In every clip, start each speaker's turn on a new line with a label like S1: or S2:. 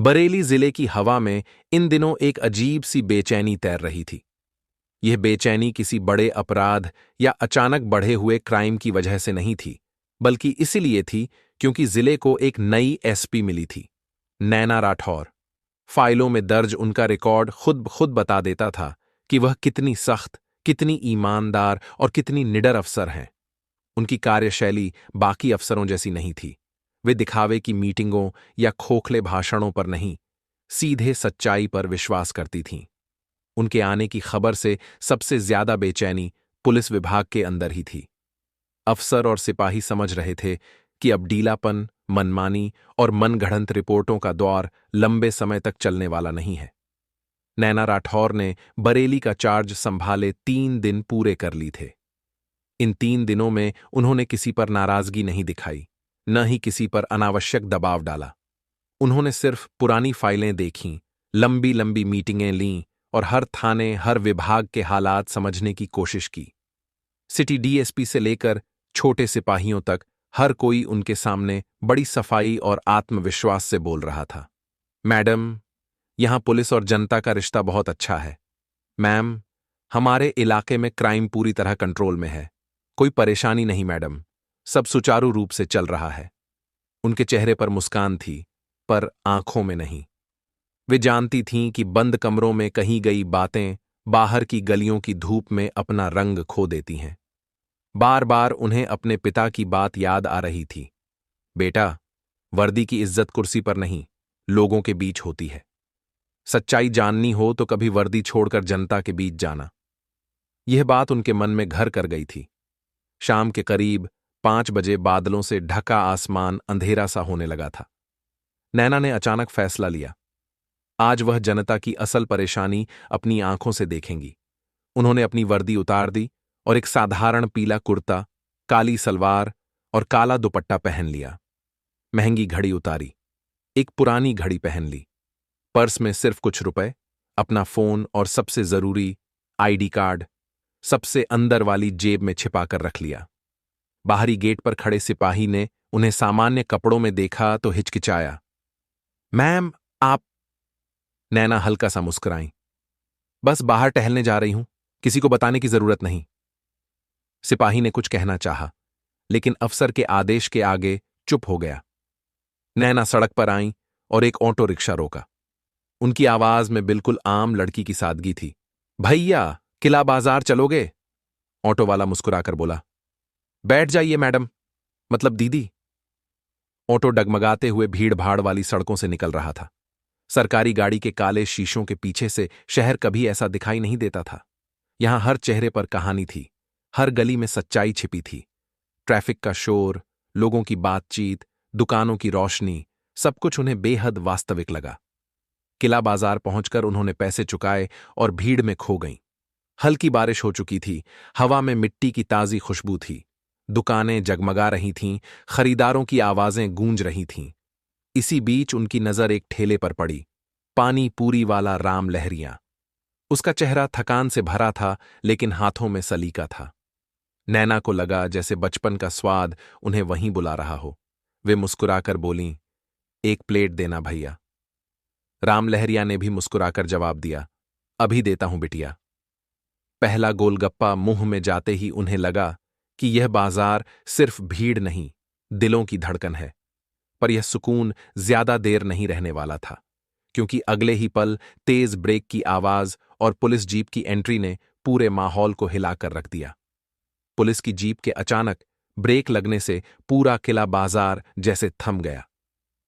S1: बरेली जिले की हवा में इन दिनों एक अजीब सी बेचैनी तैर रही थी। यह बेचैनी किसी बड़े अपराध या अचानक बढ़े हुए क्राइम की वजह से नहीं थी, बल्कि इसलिए थी क्योंकि जिले को एक नई एसपी मिली थी, नैना राठौर। फाइलों में दर्ज उनका रिकॉर्ड खुद बता देता था कि वह कितनी सख्त, कितनी ईमानदार और कितनी निडर अफसर हैं। उनकी कार्यशैली बाकी अफसरों जैसी नहीं थी। वे दिखावे की मीटिंगों या खोखले भाषणों पर नहीं, सीधे सच्चाई पर विश्वास करती थीं। उनके आने की खबर से सबसे ज्यादा बेचैनी पुलिस विभाग के अंदर ही थी। अफसर और सिपाही समझ रहे थे कि अब ढीलापन, मनमानी और मनगढ़ंत रिपोर्टों का दौर लंबे समय तक चलने वाला नहीं है। नैना राठौर ने बरेली का चार्ज संभाले 3 दिन पूरे कर ली थे। इन 3 दिनों में उन्होंने किसी पर नाराजगी नहीं दिखाई, न ही किसी पर अनावश्यक दबाव डाला। उन्होंने सिर्फ पुरानी फाइलें देखीं, लंबी लंबी मीटिंगें लीं और हर थाने, हर विभाग के हालात समझने की कोशिश की। सिटी डीएसपी से लेकर छोटे सिपाहियों तक हर कोई उनके सामने बड़ी सफाई और आत्मविश्वास से बोल रहा था। मैडम, यहां पुलिस और जनता का रिश्ता बहुत अच्छा है। मैम, हमारे इलाके में क्राइम पूरी तरह कंट्रोल में है। कोई परेशानी नहीं मैडम, सब सुचारू रूप से चल रहा है। उनके चेहरे पर मुस्कान थी, पर आंखों में नहीं। वे जानती थीं कि बंद कमरों में कही गई बातें बाहर की गलियों की धूप में अपना रंग खो देती हैं। बार बार उन्हें अपने पिता की बात याद आ रही थी। बेटा, वर्दी की इज्जत कुर्सी पर नहीं, लोगों के बीच होती है। सच्चाई जाननी हो तो कभी वर्दी छोड़कर जनता के बीच जाना। यह बात उनके मन में घर कर गई थी। शाम के करीब 5 बजे बादलों से ढका आसमान अंधेरा सा होने लगा था। नैना ने अचानक फैसला लिया। आज वह जनता की असल परेशानी अपनी आंखों से देखेंगी। उन्होंने अपनी वर्दी उतार दी और एक साधारण पीला कुर्ता, काली सलवार और काला दुपट्टा पहन लिया। महंगी घड़ी उतारी, एक पुरानी घड़ी पहन ली। पर्स में सिर्फ कुछ रुपए, अपना फोन और सबसे जरूरी आईडी कार्ड सबसे अंदर वाली जेब में छिपाकर रख लिया। बाहरी गेट पर खड़े सिपाही ने उन्हें सामान्य कपड़ों में देखा तो हिचकिचाया। मैम, आप? नैना हल्का सा मुस्कुराई। बस बाहर टहलने जा रही हूं, किसी को बताने की जरूरत नहीं। सिपाही ने कुछ कहना चाहा, लेकिन अफसर के आदेश के आगे चुप हो गया। नैना सड़क पर आईं और एक ऑटो रिक्शा रोका। उनकी आवाज में बिल्कुल आम लड़की की सादगी थी। भैया, किला बाजार चलोगे? ऑटो वाला मुस्कुराकर बोला। बैठ जाइए मैडम, मतलब दीदी। ऑटो डगमगाते हुए भीड़ भाड़ वाली सड़कों से निकल रहा था। सरकारी गाड़ी के काले शीशों के पीछे से शहर कभी ऐसा दिखाई नहीं देता था। यहां हर चेहरे पर कहानी थी, हर गली में सच्चाई छिपी थी। ट्रैफिक का शोर, लोगों की बातचीत, दुकानों की रोशनी, सब कुछ उन्हें बेहद वास्तविक लगा। किला बाजार पहुंचकर उन्होंने पैसे चुकाए और भीड़ में खो गईं। हल्की बारिश हो चुकी थी, हवा में मिट्टी की ताजी खुशबू थी। दुकानें जगमगा रही थीं, खरीदारों की आवाजें गूंज रही थीं। इसी बीच उनकी नजर एक ठेले पर पड़ी, पानी पूरी वाला राम लहरियां। उसका चेहरा थकान से भरा था, लेकिन हाथों में सलीका था। नैना को लगा जैसे बचपन का स्वाद उन्हें वहीं बुला रहा हो। वे मुस्कुराकर बोलीं, 1 प्लेट देना भैया। राम लहरिया ने भी मुस्कुराकर जवाब दिया, अभी देता हूं बिटिया। पहला गोलगप्पा मुंह में जाते ही उन्हें लगा कि यह बाजार सिर्फ भीड़ नहीं, दिलों की धड़कन है। पर यह सुकून ज्यादा देर नहीं रहने वाला था, क्योंकि अगले ही पल तेज ब्रेक की आवाज और पुलिस जीप की एंट्री ने पूरे माहौल को हिलाकर रख दिया। पुलिस की जीप के अचानक ब्रेक लगने से पूरा किला बाजार जैसे थम गया।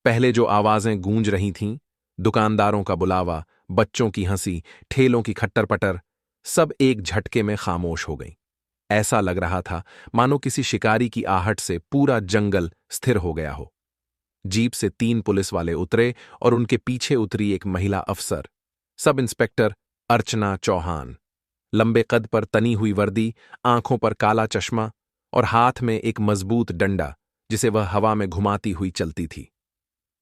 S1: पहले जो आवाजें गूंज रही थीं, दुकानदारों का बुलावा, बच्चों की हंसी, ठेलों की खट्टर-पटर, सब एक झटके में खामोश हो गईं। ऐसा लग रहा था मानो किसी शिकारी की आहट से पूरा जंगल स्थिर हो गया हो। जीप से 3 पुलिस वाले उतरे और उनके पीछे उतरी एक महिला अफसर, सब इंस्पेक्टर अर्चना चौहान। लंबे कद पर तनी हुई वर्दी, आंखों पर काला चश्मा और हाथ में एक मजबूत डंडा जिसे वह हवा में घुमाती हुई चलती थी।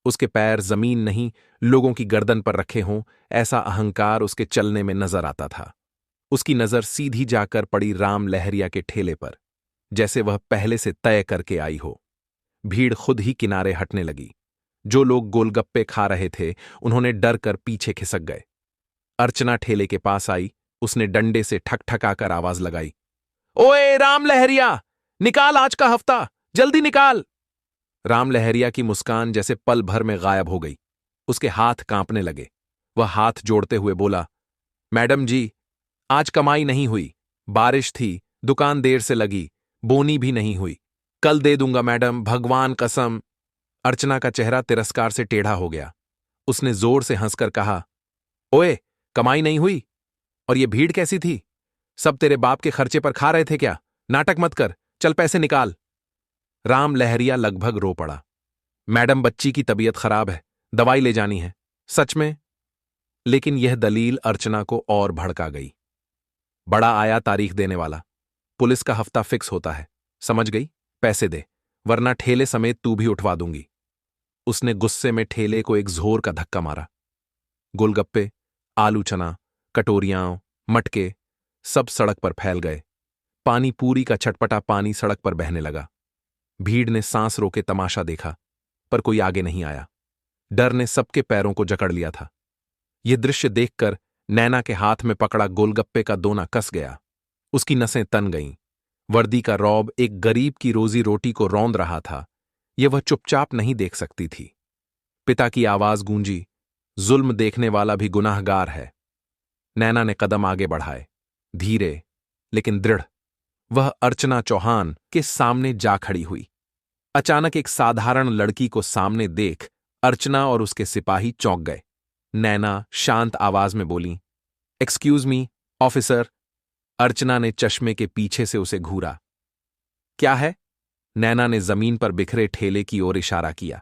S1: उसके पैर जमीन नहीं, लोगों की गर्दन पर रखे हों, ऐसा अहंकार उसके चलने में नजर आता था। उसकी नजर सीधी जाकर पड़ी राम लहरिया के ठेले पर, जैसे वह पहले से तय करके आई हो। भीड़ खुद ही किनारे हटने लगी। जो लोग गोलगप्पे खा रहे थे उन्होंने डर कर पीछे खिसक गए। अर्चना ठेले के पास आई। उसने डंडे से ठकठकाकर आवाज लगाई, ओए राम लहरिया, निकाल आज का हफ्ता, जल्दी निकाल। राम लहरिया की मुस्कान जैसे पल भर में गायब हो गई। उसके हाथ कांपने लगे। वह हाथ जोड़ते हुए बोला, मैडम जी, आज कमाई नहीं हुई, बारिश थी, दुकान देर से लगी, बोनी भी नहीं हुई, कल दे दूंगा मैडम, भगवान कसम। अर्चना का चेहरा तिरस्कार से टेढ़ा हो गया। उसने जोर से हंसकर कहा, ओए, कमाई नहीं हुई? और ये भीड़ कैसी थी? सब तेरे बाप के खर्चे पर खा रहे थे क्या? नाटक मत कर, चल पैसे निकाल। राम लहरिया लगभग रो पड़ा। मैडम, बच्ची की तबीयत खराब है, दवाई ले जानी है। सच में? लेकिन यह दलील अर्चना को और भड़का गई। बड़ा आया तारीख देने वाला, पुलिस का हफ्ता फिक्स होता है, समझ गई? पैसे दे, वरना ठेले समेत तू भी उठवा दूंगी। उसने गुस्से में ठेले को एक जोर का धक्का मारा। गोलगप्पे, आलू चना, कटोरियां, मटके सब सड़क पर फैल गए। पानी पूरी का छटपटा पानी सड़क पर बहने लगा। भीड़ ने सांस रोके तमाशा देखा, पर कोई आगे नहीं आया। डर ने सबके पैरों को जकड़ लिया था। यह दृश्य देखकर नैना के हाथ में पकड़ा गोलगप्पे का दोना कस गया। उसकी नसें तन गईं। वर्दी का रौब एक गरीब की रोजी रोटी को रौंद रहा था। यह वह चुपचाप नहीं देख सकती थी। पिता की आवाज गूंजी, जुल्म देखने वाला भी गुनाहगार है। नैना ने कदम आगे बढ़ाए, धीरे लेकिन दृढ़। वह अर्चना चौहान के सामने जा खड़ी हुई। अचानक एक साधारण लड़की को सामने देख अर्चना और उसके सिपाही चौंक गए। नैना शांत आवाज में बोली, एक्सक्यूज मी ऑफिसर। अर्चना ने चश्मे के पीछे से उसे घूरा। क्या है? नैना ने जमीन पर बिखरे ठेले की ओर इशारा किया।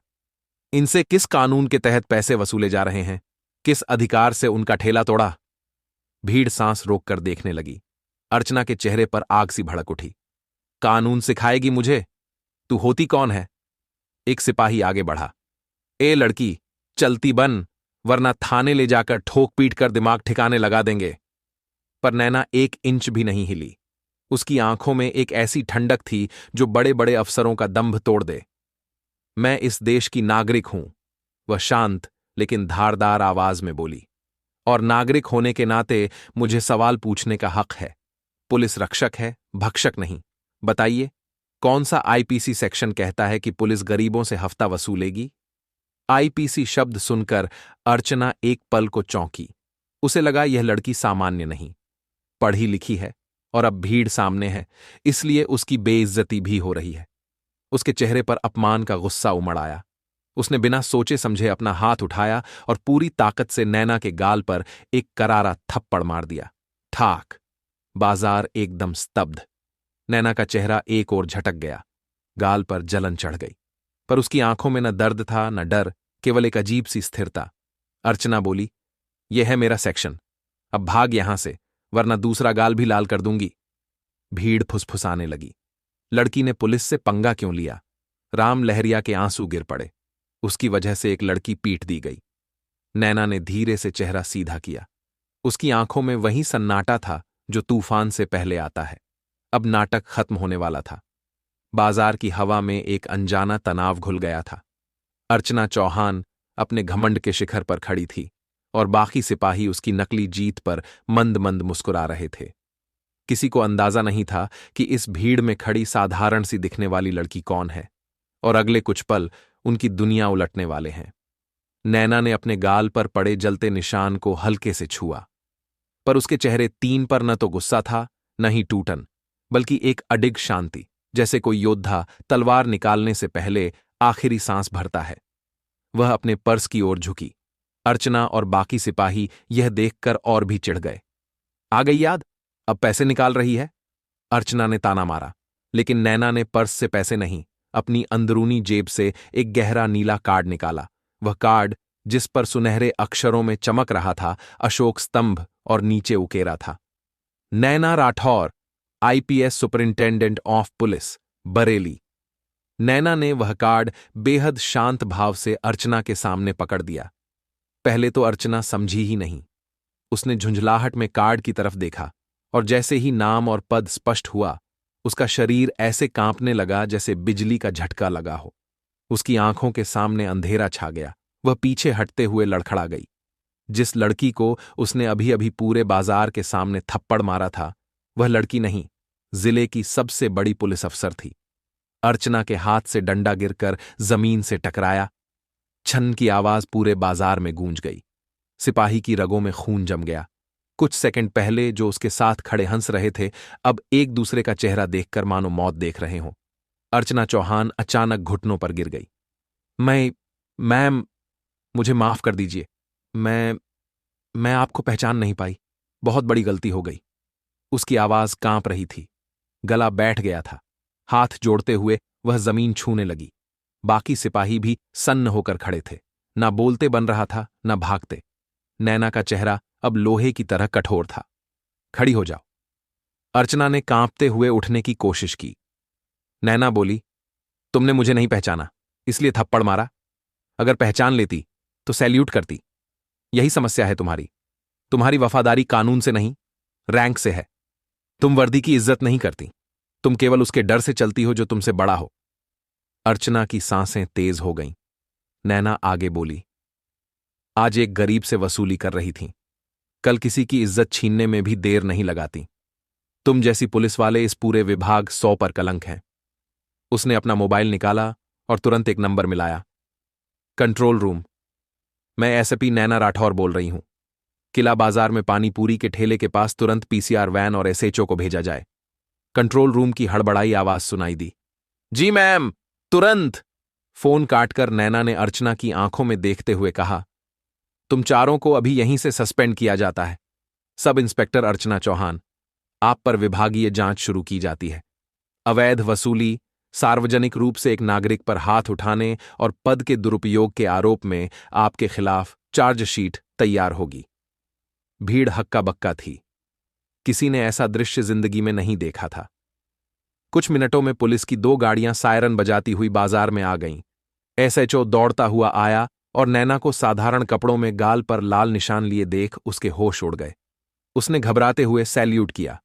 S1: इनसे किस कानून के तहत पैसे वसूले जा रहे हैं? किस अधिकार से उनका ठेला तोड़ा? भीड़ सांस रोककर देखने लगी। अर्चना के चेहरे पर आग सी भड़क उठी। कानून सिखाएगी मुझे? तू होती कौन है? एक सिपाही आगे बढ़ा, ए लड़की, चलती बन, वरना थाने ले जाकर ठोक पीट कर दिमाग ठिकाने लगा देंगे। पर नैना एक इंच भी नहीं हिली। उसकी आंखों में एक ऐसी ठंडक थी जो बड़े बड़े अफसरों का दंभ तोड़ दे। मैं इस देश की नागरिक हूं, वह शांत लेकिन धारदार आवाज में बोली, और नागरिक होने के नाते मुझे सवाल पूछने का हक है। पुलिस रक्षक है, भक्षक नहीं। बताइए, कौन सा आईपीसी सेक्शन कहता है कि पुलिस गरीबों से हफ्ता वसूलेगी? आईपीसी शब्द सुनकर अर्चना एक पल को चौंकी। उसे लगा यह लड़की सामान्य नहीं, पढ़ी लिखी है, और अब भीड़ सामने है, इसलिए उसकी बेइज्जती भी हो रही है। उसके चेहरे पर अपमान का गुस्सा उमड़ आया। उसने बिना सोचे समझे अपना हाथ उठाया और पूरी ताकत से नैना के गाल पर एक करारा थप्पड़ मार दिया। ठाक। बाजार एकदम स्तब्ध। नैना का चेहरा एक ओर झटक गया। गाल पर जलन चढ़ गई, पर उसकी आंखों में न दर्द था न डर, केवल एक अजीब सी स्थिरता। अर्चना बोली, यह है मेरा सेक्शन, अब भाग यहां से, वरना दूसरा गाल भी लाल कर दूंगी। भीड़ फुसफुसाने लगी। लड़की ने पुलिस से पंगा क्यों लिया? राम लहरिया के आंसू गिर पड़े। उसकी वजह से एक लड़की पीट दी गई। नैना ने धीरे से चेहरा सीधा किया। उसकी आंखों में वही सन्नाटा था जो तूफान से पहले आता है। अब नाटक खत्म होने वाला था। बाजार की हवा में एक अनजाना तनाव घुल गया था। अर्चना चौहान अपने घमंड के शिखर पर खड़ी थी, और बाकी सिपाही उसकी नकली जीत पर मंद मंद मुस्कुरा रहे थे। किसी को अंदाजा नहीं था कि इस भीड़ में खड़ी साधारण सी दिखने वाली लड़की कौन है, और अगले कुछ पल उनकी दुनिया उलटने वाले हैं। नैना ने अपने गाल पर पड़े जलते निशान को हल्के से छुआ, पर उसके चेहरे तीन पर न तो गुस्सा था न ही टूटन, बल्कि एक अडिग शांति, जैसे कोई योद्धा तलवार निकालने से पहले आखिरी सांस भरता है। वह अपने पर्स की ओर झुकी। अर्चना और बाकी सिपाही यह देखकर और भी चिढ़ गए। आ गई याद, अब पैसे निकाल रही है? अर्चना ने ताना मारा, लेकिन नैना ने पर्स से पैसे नहीं, अपनी अंदरूनी जेब से एक गहरा नीला कार्ड निकाला। वह कार्ड, जिस पर सुनहरे अक्षरों में चमक रहा था, अशोक स्तंभ और नीचे उकेरा था, Naina Rathore, IPS superintendent of police, Bareilly. नैना ने वह कार्ड बेहद शांत भाव से अर्चना के सामने पकड़ दिया। पहले तो अर्चना समझी ही नहीं। उसने झुंझलाहट में कार्ड की तरफ देखा, और जैसे ही नाम और पद स्पष्ट हुआ, उसका शरीर ऐसे कांपने लगा जैसे बिजली का झटका लगा हो। उसकी आंखों के सामने अंधेरा छा गया। वह पीछे हटते हुए लड़खड़ा गई। जिस लड़की को उसने अभी अभी पूरे बाजार के सामने थप्पड़ मारा था, वह लड़की नहीं, जिले की सबसे बड़ी पुलिस अफसर थी। अर्चना के हाथ से डंडा गिरकर जमीन से टकराया। छन की आवाज पूरे बाजार में गूंज गई। सिपाही की रगों में खून जम गया। कुछ सेकंड पहले जो उसके साथ खड़े हंस रहे थे, अब एक दूसरे का चेहरा देखकर मानो मौत देख रहे हों। अर्चना चौहान अचानक घुटनों पर गिर गई। मैम, मुझे माफ कर दीजिए। मैं आपको पहचान नहीं पाई। बहुत बड़ी गलती हो गई। उसकी आवाज कांप रही थी। गला बैठ गया था। हाथ जोड़ते हुए वह जमीन छूने लगी। बाकी सिपाही भी सन्न होकर खड़े थे। ना बोलते बन रहा था, ना भागते। नैना का चेहरा अब लोहे की तरह कठोर था। खड़ी हो जाओ। अर्चना ने कांपते हुए उठने की कोशिश की। नैना बोली, तुमने मुझे नहीं पहचाना, इसलिए थप्पड़ मारा। अगर पहचान लेती तो सैल्यूट करती। यही समस्या है तुम्हारी। तुम्हारी वफादारी कानून से नहीं, रैंक से है। तुम वर्दी की इज्जत नहीं करती। तुम केवल उसके डर से चलती हो जो तुमसे बड़ा हो। अर्चना की सांसें तेज हो गईं। नैना आगे बोली, आज एक गरीब से वसूली कर रही थी। कल किसी की इज्जत छीनने में भी देर नहीं लगाती। तुम जैसी पुलिस वाले इस पूरे विभाग 100 पर कलंक हैं। उसने अपना मोबाइल निकाला और तुरंत एक नंबर मिलाया। कंट्रोल रूम, मैं एसपी नैना राठौर बोल रही हूं। किला बाजार में पानी पूरी के ठेले के पास तुरंत पीसीआर वैन और एसएचओ को भेजा जाए। कंट्रोल रूम की हड़बड़ाई आवाज सुनाई दी। जी मैम, तुरंत। फोन काटकर नैना ने अर्चना की आंखों में देखते हुए कहा, तुम चारों को अभी यहीं से सस्पेंड किया जाता है। सब इंस्पेक्टर अर्चना चौहान, आप पर विभागीय जांच शुरू की जाती है। अवैध वसूली, सार्वजनिक रूप से एक नागरिक पर हाथ उठाने और पद के दुरुपयोग के आरोप में आपके खिलाफ चार्जशीट तैयार होगी। भीड़ हक्का बक्का थी। किसी ने ऐसा दृश्य जिंदगी में नहीं देखा था। कुछ मिनटों में पुलिस की 2 गाड़ियां सायरन बजाती हुई बाजार में आ गईं। एसएचओ दौड़ता हुआ आया और नैना को साधारण कपड़ों में गाल पर लाल निशान लिए देख उसके होश उड़ गए। उसने घबराते हुए सैल्यूट किया।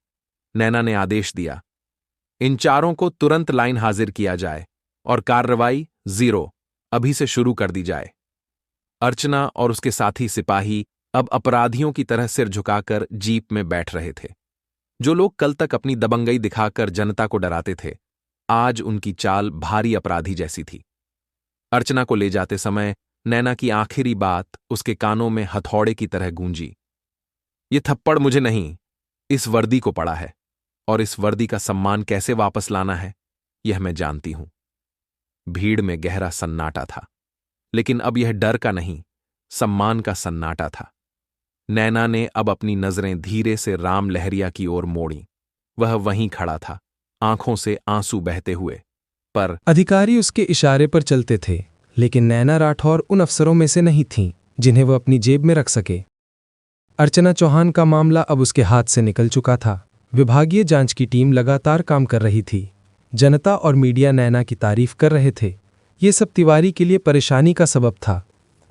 S1: नैना ने आदेश दिया, इन चारों को तुरंत लाइन हाजिर किया जाए और कार्रवाई 0 अभी से शुरू कर दी जाए। अर्चना और उसके साथी सिपाही अब अपराधियों की तरह सिर झुकाकर जीप में बैठ रहे थे। जो लोग कल तक अपनी दबंगई दिखाकर जनता को डराते थे, आज उनकी चाल भारी अपराधी जैसी थी। अर्चना को ले जाते समय नैना की आखिरी बात उसके कानों में हथौड़े की तरह गूंजी, ये थप्पड़ मुझे नहीं, इस वर्दी को पड़ा है, और इस वर्दी का सम्मान कैसे वापस लाना है, यह मैं जानती हूं। भीड़ में गहरा सन्नाटा था, लेकिन अब यह डर का नहीं, सम्मान का सन्नाटा था। नैना ने अब अपनी नजरें धीरे से राम लहरिया की ओर मोड़ी। वह वहीं खड़ा था, आंखों से आंसू बहते हुए, पर
S2: अधिकारी उसके इशारे पर चलते थे, लेकिन नैना राठौर उन अफसरों में से नहीं थीं जिन्हें वह अपनी जेब में रख सके। अर्चना चौहान का मामला अब उसके हाथ से निकल चुका था। विभागीय जांच की टीम लगातार काम कर रही थी। जनता और मीडिया नैना की तारीफ कर रहे थे। ये सब तिवारी के लिए परेशानी का सबब था।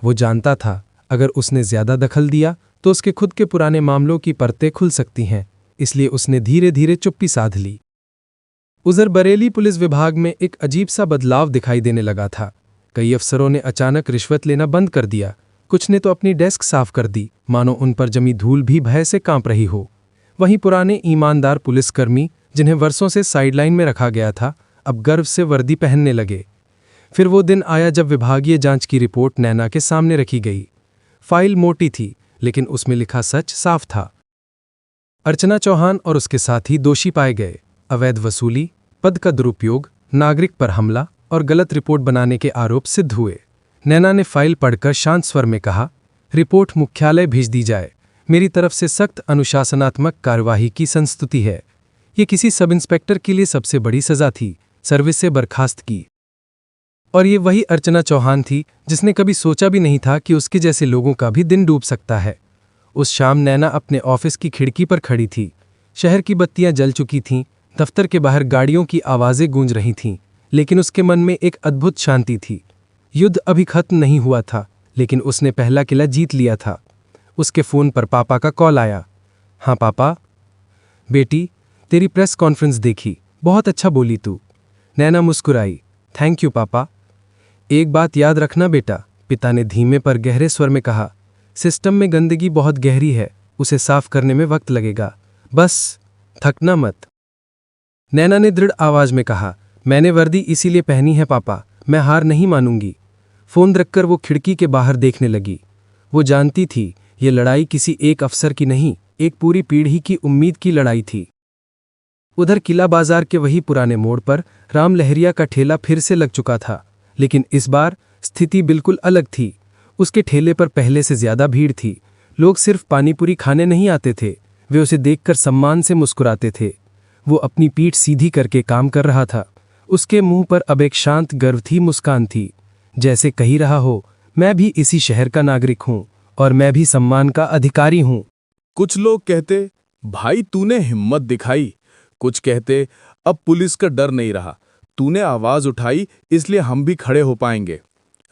S2: वो जानता था, अगर उसने ज्यादा दखल दिया तो उसके खुद के पुराने मामलों की परतें खुल सकती हैं, इसलिए उसने धीरे धीरे चुप्पी साध ली। उधर बरेली पुलिस विभाग में एक अजीब सा बदलाव दिखाई देने लगा था। कई अफसरों ने अचानक रिश्वत लेना बंद कर दिया। कुछ ने तो अपनी डेस्क साफ कर दी, मानो उन पर जमी धूल भी भय से कांप रही हो। वहीं पुराने ईमानदार पुलिसकर्मी, जिन्हें वर्षों से साइडलाइन में रखा गया था, अब गर्व से वर्दी पहनने लगे। फिर वो दिन आया जब विभागीय जांच की रिपोर्ट नैना के सामने रखी गई। फाइल मोटी थी, लेकिन उसमें लिखा सच साफ था। अर्चना चौहान और उसके साथी दोषी पाए गए। अवैध वसूली, पद का दुरुपयोग, नागरिक पर हमला और गलत रिपोर्ट बनाने के आरोप सिद्ध हुए। नैना ने फाइल पढ़कर शांत स्वर में कहा, रिपोर्ट मुख्यालय भेज दी जाए। मेरी तरफ से सख्त अनुशासनात्मक कार्यवाही की संस्तुति है। ये किसी सब इंस्पेक्टर के लिए सबसे बड़ी सजा थी, सर्विस से बर्खास्त की। और ये वही अर्चना चौहान थी जिसने कभी सोचा भी नहीं था कि उसके जैसे लोगों का भी दिन डूब सकता है। उस शाम नैना अपने ऑफिस की खिड़की पर खड़ी थी। शहर की बत्तियां जल चुकी थीं, दफ्तर के बाहर गाड़ियों की आवाजें गूंज रही थीं, लेकिन उसके मन में एक अद्भुत शांति थी। युद्ध अभी खत्म नहीं हुआ था, लेकिन उसने पहला किला जीत लिया था। उसके फोन पर पापा का कॉल आया। हाँ पापा। बेटी, तेरी प्रेस कॉन्फ्रेंस देखी, बहुत अच्छा बोली तू। नैना मुस्कुराई। थैंक यू पापा। एक बात याद रखना बेटा, पिता ने धीमे पर गहरे स्वर में कहा। सिस्टम में गंदगी बहुत गहरी है, उसे साफ करने में वक्त लगेगा, बस थकना मत। नैना ने दृढ़ आवाज में कहा, मैंने वर्दी इसीलिए पहनी है पापा, मैं हार नहीं मानूंगी। फोन रखकर वो खिड़की के बाहर देखने लगी। वो जानती थी ये लड़ाई किसी एक अफसर की नहीं, एक पूरी पीढ़ी की उम्मीद की लड़ाई थी। उधर किला बाजार के वही पुराने मोड़ पर राम लहरिया का ठेला फिर से लग चुका था, लेकिन इस बार स्थिति बिल्कुल अलग थी। उसके ठेले पर पहले से ज्यादा भीड़ थी। लोग सिर्फ पानीपुरी खाने नहीं आते थे, वे उसे देखकर सम्मान से मुस्कुराते थे। वो अपनी पीठ सीधी करके काम कर रहा था। उसके मुंह पर अब एक शांत गर्व मुस्कान थी, जैसे कही रहा हो, मैं भी इसी शहर का नागरिक हूं और मैं भी सम्मान का अधिकारी हूं।
S3: कुछ लोग कहते, भाई तूने हिम्मत दिखाई। कुछ कहते, अब पुलिस का डर नहीं रहा, तूने आवाज उठाई इसलिए हम भी खड़े हो पाएंगे।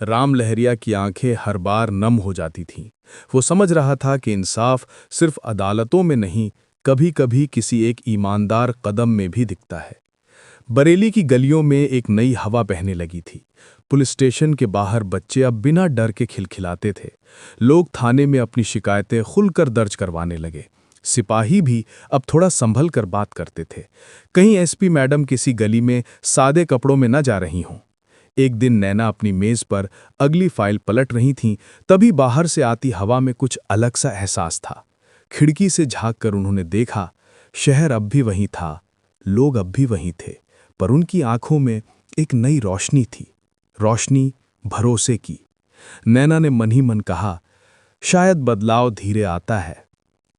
S3: राम लहरिया की आंखें हर बार नम हो जाती थीं। वो समझ रहा था कि इंसाफ सिर्फ अदालतों में नहीं, कभी-कभी किसी एक ईमानदार कदम में भी दिखता है। बरेली की गलियों में एक नई हवा बहने लगी थी। पुलिस स्टेशन के बाहर बच्चे अब बिना डर के खिलखिलाते थे। लोग थाने में अपनी शिकायतें खुलकर दर्ज करवाने लगे। सिपाही भी अब थोड़ा संभल कर बात करते थे। कहीं एसपी मैडम किसी गली में सादे कपड़ों में न जा रही हों। एक दिन नैना अपनी मेज पर अगली फाइल पलट रही थीं, तभी बाहर से आती हवा में कुछ अलग सा एहसास था। खिड़की से झांक कर उन्होंने देखा, शहर अब भी वहीं था, लोग अब भी वहीं थे, पर उनकी आंखों में एक नई रोशनी थी, रोशनी भरोसे की। नैना ने मन ही मन कहा, शायद बदलाव धीरे आता है,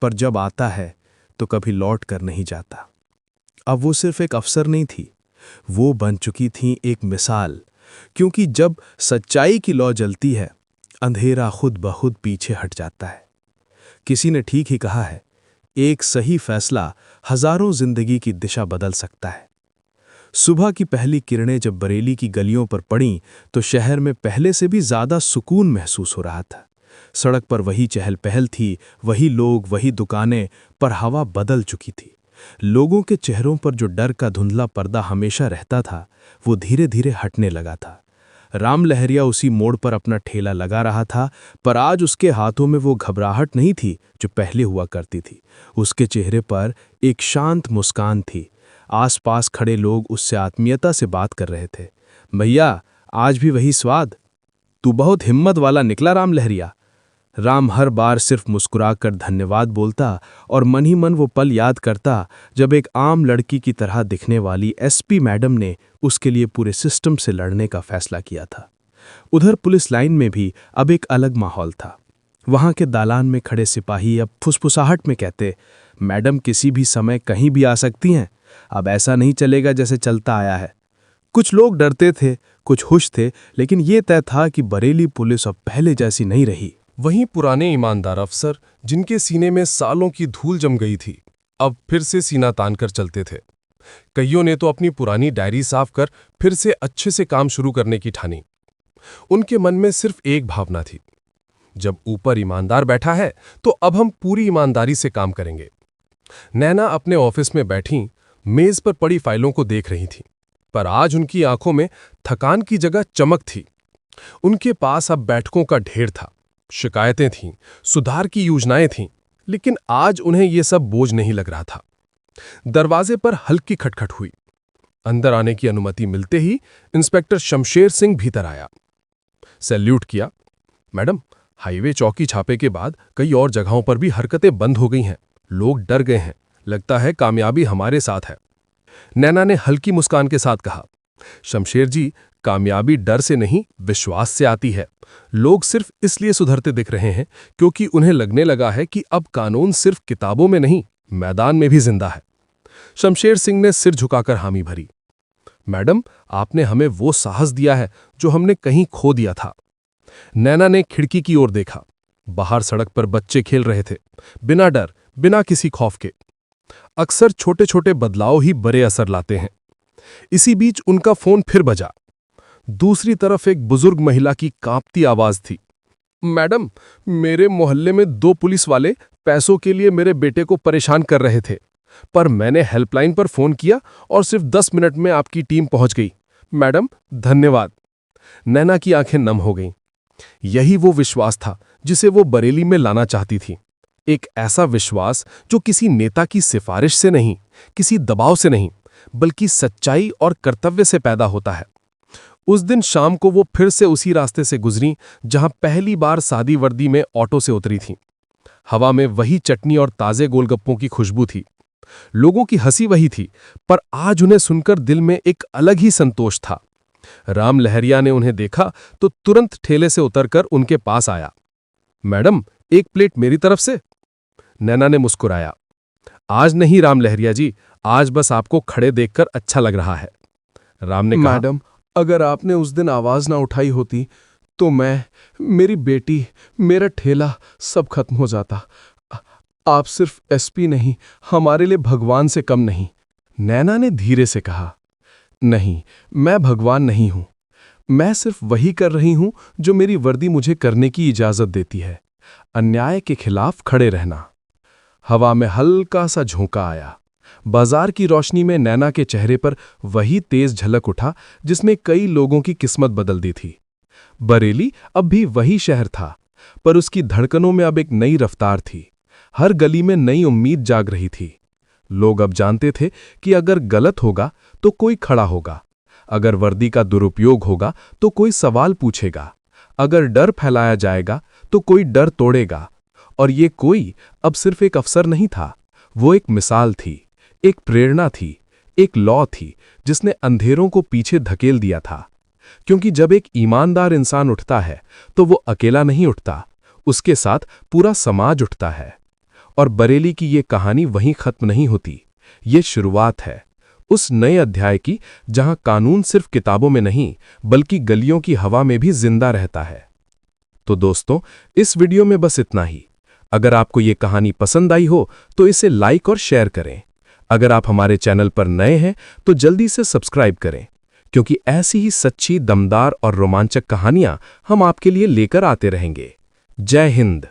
S3: पर जब आता है तो कभी लौट कर नहीं जाता। अब वो सिर्फ एक अफसर नहीं थी, वो बन चुकी थी एक मिसाल, क्योंकि जब सच्चाई की लौ जलती है, अंधेरा खुद ब खुद पीछे हट जाता है। किसी ने ठीक ही कहा है, एक सही फैसला हजारों जिंदगी की दिशा बदल सकता है। सुबह की पहली किरणें जब बरेली की गलियों पर पड़ीं, तो शहर में पहले से भी ज्यादा सुकून महसूस हो रहा था। सड़क पर वही चहल पहल थी, वही लोग, वही दुकानें, पर हवा बदल चुकी थी। लोगों के चेहरों पर जो डर का धुंधला पर्दा हमेशा रहता था, वो धीरे धीरे हटने लगा था। राम लहरिया उसी मोड़ पर अपना ठेला लगा रहा था, पर आज उसके हाथों में वो घबराहट नहीं थी जो पहले हुआ करती थी। उसके चेहरे पर एक शांत मुस्कान थी। आसपास खड़े लोग उससे आत्मीयता से बात कर रहे थे। भैया, आज भी वही स्वाद? तू बहुत हिम्मत वाला निकला राम लहरिया। राम हर बार सिर्फ मुस्कुराकर धन्यवाद बोलता और मन ही मन वो पल याद करता जब एक आम लड़की की तरह दिखने वाली एसपी मैडम ने उसके लिए पूरे सिस्टम से लड़ने का फैसला किया था। उधर पुलिस लाइन में भी अब एक अलग माहौल था। वहां के दालान में खड़े सिपाही अब फुसफुसाहट में कहते, मैडम किसी भी समय कहीं भी आ सकती हैं, अब ऐसा नहीं चलेगा जैसे चलता आया है। कुछ लोग डरते थे, कुछ खुश थे, लेकिन ये तय था कि बरेली पुलिस अब पहले जैसी नहीं रही।
S4: वहीं पुराने ईमानदार अफसर, जिनके सीने में सालों की धूल जम गई थी, अब फिर से सीना तान कर चलते थे। कईयों ने तो अपनी पुरानी डायरी साफ कर फिर से अच्छे से काम शुरू करने की ठानी। उनके मन में सिर्फ एक भावना थी, जब ऊपर ईमानदार बैठा है तो अब हम पूरी ईमानदारी से काम करेंगे। नैना अपने ऑफिस में बैठी मेज पर पड़ी फाइलों को देख रही थी, पर आज उनकी आंखों में थकान की जगह चमक थी। उनके पास अब बैठकों का ढेर था, शिकायतें थीं, सुधार की योजनाएं थीं, लेकिन आज उन्हें यह सब बोझ नहीं लग रहा था। दरवाजे पर हल्की खटखट हुई। अंदर आने की अनुमति मिलते ही इंस्पेक्टर शमशेर सिंह भीतर आया। सैल्यूट किया। मैडम, हाईवे चौकी छापे के बाद कई और जगहों पर भी हरकतें बंद हो गई हैं। लोग डर गए हैं। लगता है कामयाबी हमारे साथ है। नैना ने हल्की मुस्कान के साथ कहा, शमशेर जी, कामयाबी डर से नहीं, विश्वास से आती है। लोग सिर्फ इसलिए सुधरते दिख रहे हैं क्योंकि उन्हें लगने लगा है कि अब कानून सिर्फ किताबों में नहीं, मैदान में भी जिंदा है। शमशेर सिंह ने सिर झुकाकर हामी भरी। मैडम, आपने हमें वो साहस दिया है जो हमने कहीं खो दिया था। नैना ने खिड़की की ओर देखा। बाहर सड़क पर बच्चे खेल रहे थे, बिना डर, बिना किसी खौफ के। अक्सर छोटे छोटे बदलाव ही बड़े असर लाते हैं। इसी बीच उनका फोन फिर बजा। दूसरी तरफ एक बुजुर्ग महिला की कांपती आवाज थी, मैडम, मेरे मोहल्ले में 2 पुलिस वाले पैसों के लिए मेरे बेटे को परेशान कर रहे थे, पर मैंने हेल्पलाइन पर फोन किया और सिर्फ 10 मिनट में आपकी टीम पहुंच गई। मैडम, धन्यवाद। नैना की आंखें नम हो गईं। यही वो विश्वास था जिसे वो बरेली में लाना चाहती थी। एक ऐसा विश्वास जो किसी नेता की सिफारिश से नहीं, किसी दबाव से नहीं, बल्कि सच्चाई और कर्तव्य से पैदा होता है। उस दिन शाम को वो फिर से उसी रास्ते से गुजरी जहां पहली बार सादी वर्दी में ऑटो से उतरी थी। हवा में वही चटनी और ताजे गोलगप्पों की खुशबू थी। लोगों की हंसी वही थी, पर आज उन्हें सुनकर दिल में एक अलग ही संतोष था। राम लहरिया ने उन्हें देखा तो तुरंत ठेले से उतरकर उनके पास आया। मैडम, एक प्लेट मेरी तरफ से। नैना ने मुस्कुराया। आज नहीं राम लहरिया जी, आज बस आपको खड़े देखकर अच्छा लग रहा है। राम ने कहा,
S3: मैडम, अगर आपने उस दिन आवाज ना उठाई होती तो मैं, मेरी बेटी, मेरा ठेला सब खत्म हो जाता। आप सिर्फ एसपी नहीं, हमारे लिए भगवान से कम नहीं। नैना ने धीरे से कहा, नहीं, मैं भगवान नहीं हूं। मैं सिर्फ वही कर रही हूं जो मेरी वर्दी मुझे करने की इजाजत देती है, अन्याय के खिलाफ खड़े रहना। हवा में हल्का सा झोंका आया। बाजार की रोशनी में नैना के चेहरे पर वही तेज झलक उठा जिसमें कई लोगों की किस्मत बदल दी थी। बरेली अब भी वही शहर था, पर उसकी धड़कनों में अब एक नई रफ्तार थी। हर गली में नई उम्मीद जाग रही थी। लोग अब जानते थे कि अगर गलत होगा तो कोई खड़ा होगा, अगर वर्दी का दुरुपयोग होगा तो कोई सवाल पूछेगा, अगर डर फैलाया जाएगा तो कोई डर तोड़ेगा। और ये कोई अब सिर्फ एक अफसर नहीं था, वो एक मिसाल थी, एक प्रेरणा थी, एक लौ थी जिसने अंधेरों को पीछे धकेल दिया था। क्योंकि जब एक ईमानदार इंसान उठता है तो वो अकेला नहीं उठता, उसके साथ पूरा समाज उठता है। और बरेली की ये कहानी वहीं खत्म नहीं होती। ये शुरुआत है उस नए अध्याय की जहां कानून सिर्फ किताबों में नहीं बल्कि गलियों की हवा में भी जिंदा रहता है। तो दोस्तों, इस वीडियो में बस इतना ही। अगर आपको ये कहानी पसंद आई हो तो इसे लाइक और शेयर करें। अगर आप हमारे चैनल पर नए हैं तो जल्दी से सब्सक्राइब करें, क्योंकि ऐसी ही सच्ची, दमदार और रोमांचक कहानियां हम आपके लिए लेकर आते रहेंगे। जय हिंद।